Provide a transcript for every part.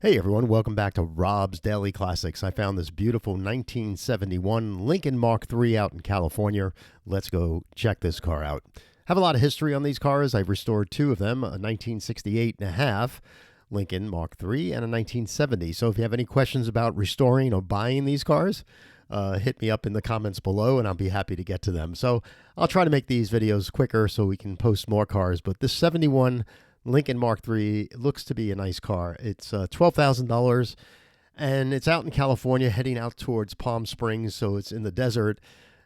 Hey everyone, welcome back to Rob's Daily Classics. I found this beautiful 1971 Lincoln Mark III out in California. Let's go check this car out. Have a lot of history on these cars. I've restored two of them, a 1968 and a half Lincoln Mark III and a 1970. So if you have any questions about restoring or buying these cars, hit me up in the comments below and I'll be happy to get to them. So I'll try to make these videos quicker so we can post more cars. But this 71 Lincoln Mark III looks to be a nice car. It's $12,000 and it's out in California heading out towards Palm Springs. So it's in the desert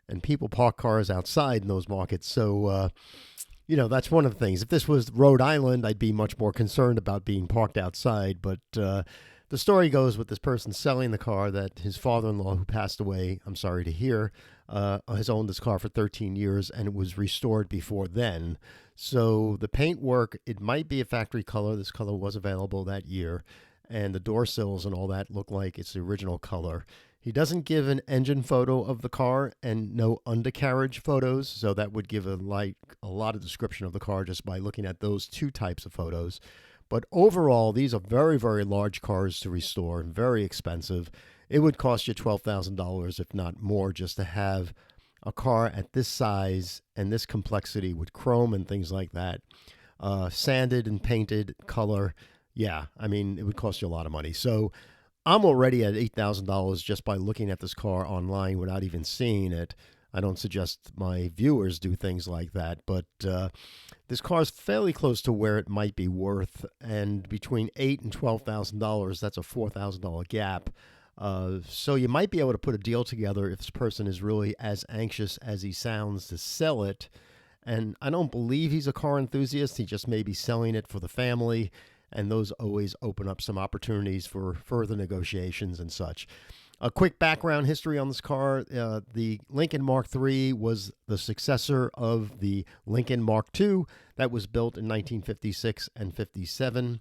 and people park cars outside in those markets. So, that's one of the things. If this was Rhode Island, I'd be much more concerned about being parked outside. But the story goes with this person selling the car that his father-in-law, who passed away, I'm sorry to hear, has owned this car for 13 years and it was restored before then. So the paint work, it might be a factory color. This color was available that year. And the door sills and all that look like it's the original color. He doesn't give an engine photo of the car and no undercarriage photos. So that would give a lot of description of the car just by looking at those two types of photos. But overall, these are very, very large cars to restore and very expensive. It would cost you $12,000, if not more, just to have a car at this size and this complexity with chrome and things like that, sanded and painted color. Yeah, I mean, it would cost you a lot of money. So I'm already at $8,000 just by looking at this car online without even seeing it. I don't suggest my viewers do things like that, but this car is fairly close to where it might be worth, and between $8,000 and $12,000, that's a $4,000 gap. So you might be able to put a deal together if this person is really as anxious as he sounds to sell it. And I don't believe he's a car enthusiast. He just may be selling it for the family, and those always open up some opportunities for further negotiations and such. A quick background history on this car. The Lincoln Mark III was the successor of the Lincoln Mark II that was built in 1956 and 57.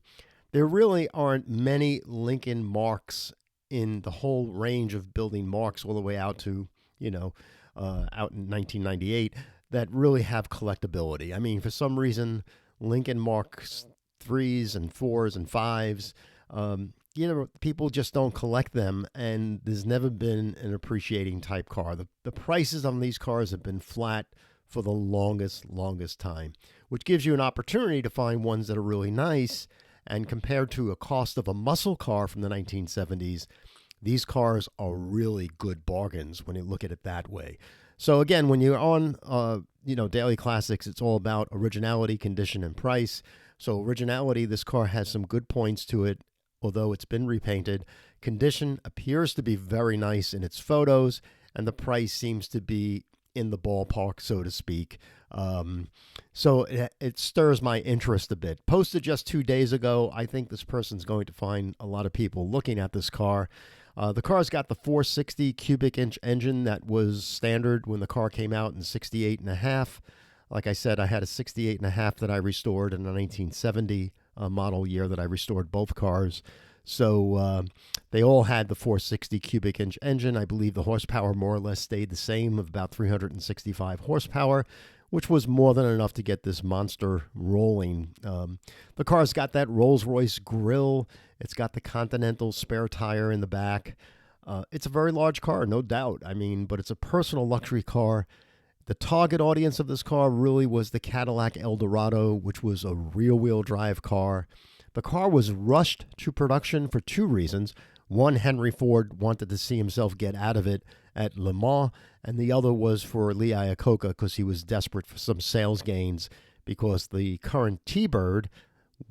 There really aren't many Lincoln Marks in the whole range of building Marks all the way out to, out in 1998 that really have collectability. I mean, for some reason, Lincoln Marks 3s and 4s and 5s, people just don't collect them, and there's never been an appreciating type car. The prices on these cars have been flat for the longest time, which gives you an opportunity to find ones that are really nice. And compared to a cost of a muscle car from the 1970s, these cars are really good bargains when you look at it that way. So again, when you're on, Daily Classics, it's all about originality, condition, and price. So originality, this car has some good points to it, although it's been repainted. Condition appears to be very nice in its photos, and the price seems to be in the ballpark, so to speak. So it stirs my interest a bit. Posted just 2 days ago. I think this person's going to find a lot of people looking at this car. The car's got the 460 cubic inch engine that was standard when the car came out in 68 and a half. Like I said, I had a 68 and a half that I restored in a 1970 model year that I restored both cars. So they all had the 460 cubic inch engine. I believe the horsepower more or less stayed the same, of about 365 horsepower, which was more than enough to get this monster rolling. The car's got that Rolls-Royce grille. It's got the Continental spare tire in the back. It's a very large car, no doubt. I mean, but it's a personal luxury car. The target audience of this car really was the Cadillac Eldorado, which was a rear-wheel drive car. The car was rushed to production for two reasons. One, Henry Ford wanted to see himself get out of it at Le Mans, and the other was for Lee Iacocca because he was desperate for some sales gains, because the current T-Bird,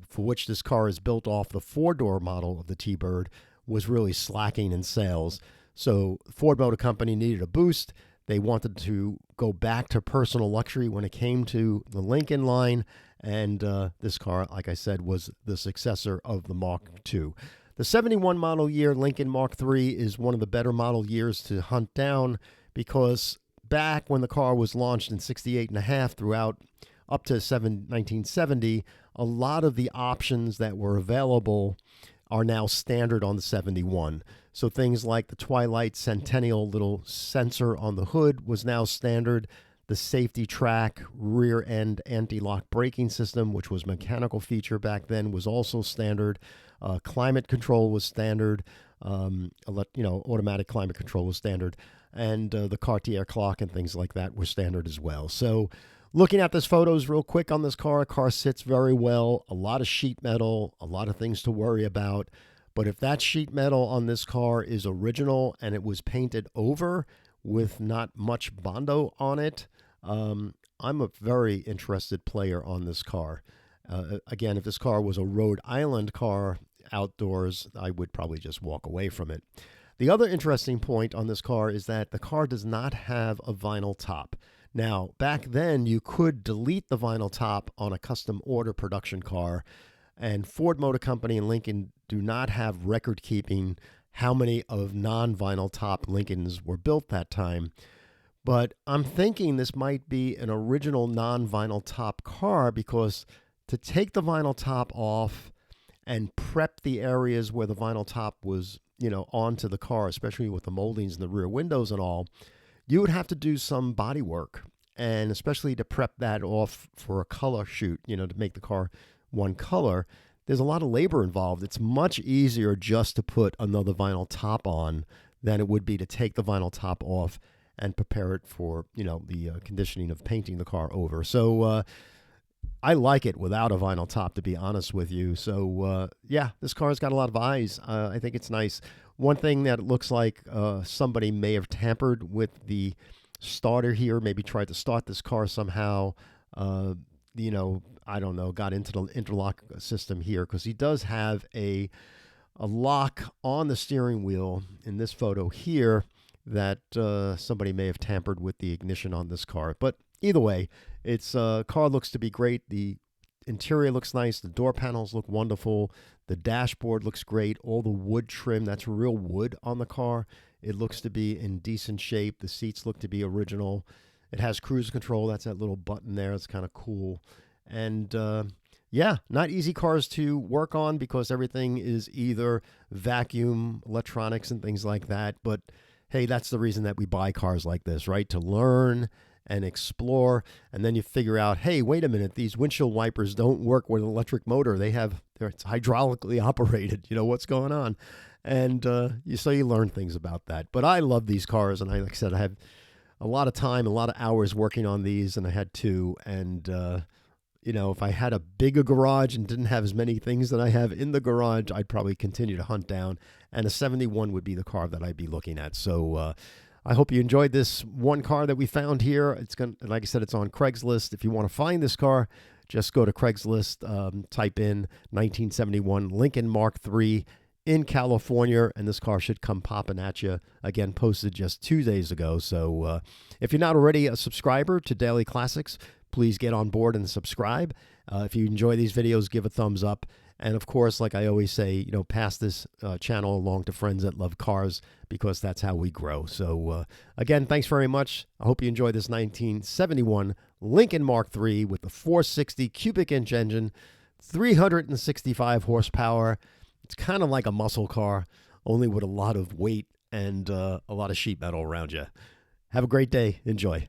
for which this car is built off the four-door model of the T-Bird, was really slacking in sales. So Ford Motor Company needed a boost. They wanted to go back to personal luxury when it came to the Lincoln line, and this car, like I said, was the successor of the Mark II. The 71 model year Lincoln Mark III is one of the better model years to hunt down, because back when the car was launched in 68 and a half throughout up to 1970, a lot of the options that were available are now standard on the 71. So things like the Twilight Centennial little sensor on the hood was now standard. The safety track rear end anti-lock braking system, which was a mechanical feature back then, was also standard. Climate control was standard. Automatic climate control was standard. And the Cartier clock and things like that were standard as well. So looking at this photos real quick on this car sits very well. A lot of sheet metal, a lot of things to worry about. But if that sheet metal on this car is original and it was painted over with not much Bondo on it, I'm a very interested player on this car. Again, if this car was a Rhode Island car outdoors, I would probably just walk away from it. The other interesting point on this car is that the car does not have a vinyl top. Now, back then, you could delete the vinyl top on a custom order production car, and Ford Motor Company and Lincoln do not have record keeping how many of non-vinyl top Lincolns were built that time. But I'm thinking this might be an original non-vinyl top car, because to take the vinyl top off and prep the areas where the vinyl top was, onto the car, especially with the moldings in the rear windows and all, you would have to do some body work, and especially to prep that off for a color shoot, to make the car one color. There's a lot of labor involved. It's much easier just to put another vinyl top on than it would be to take the vinyl top off and prepare it for, the conditioning of painting the car over. So I like it without a vinyl top, to be honest with you. So, this car's got a lot of eyes. I think it's nice. One thing that it looks like somebody may have tampered with the starter here, maybe tried to start this car somehow, I don't know, got into the interlock system here, because he does have a lock on the steering wheel in this photo here that somebody may have tampered with the ignition on this car. But either way, its car looks to be great. The interior looks nice. The door panels look wonderful. The dashboard looks great. All the wood trim, that's real wood on the car. It looks to be in decent shape. The seats look to be original. It has cruise control. That's that little button there. It's kind of cool. And not easy cars to work on, because everything is either vacuum, electronics, and things like that. But hey, that's the reason that we buy cars like this, right? To learn and explore, and then you figure out, hey, wait a minute, these windshield wipers don't work with an electric motor. It's hydraulically operated. What's going on? And so you learn things about that. But I love these cars, and like I said, I have a lot of time, a lot of hours working on these, and I had two. And if I had a bigger garage and didn't have as many things that I have in the garage, I'd probably continue to hunt down, and a 71 would be the car that I'd be looking at. So I hope you enjoyed this one car that we found here. Like I said, it's on Craigslist. If you want to find this car, just go to Craigslist, type in 1971 Lincoln Mark III in California, and this car should come popping at you. Again, posted just 2 days ago. So if you're not already a subscriber to Daily Classics, please get on board and subscribe. If you enjoy these videos, give a thumbs up. And of course, like I always say, pass this channel along to friends that love cars, because that's how we grow. So again, thanks very much. I hope you enjoy this 1971 Lincoln Mark III with the 460 cubic inch engine, 365 horsepower. It's kind of like a muscle car, only with a lot of weight and a lot of sheet metal around you. Have a great day. Enjoy.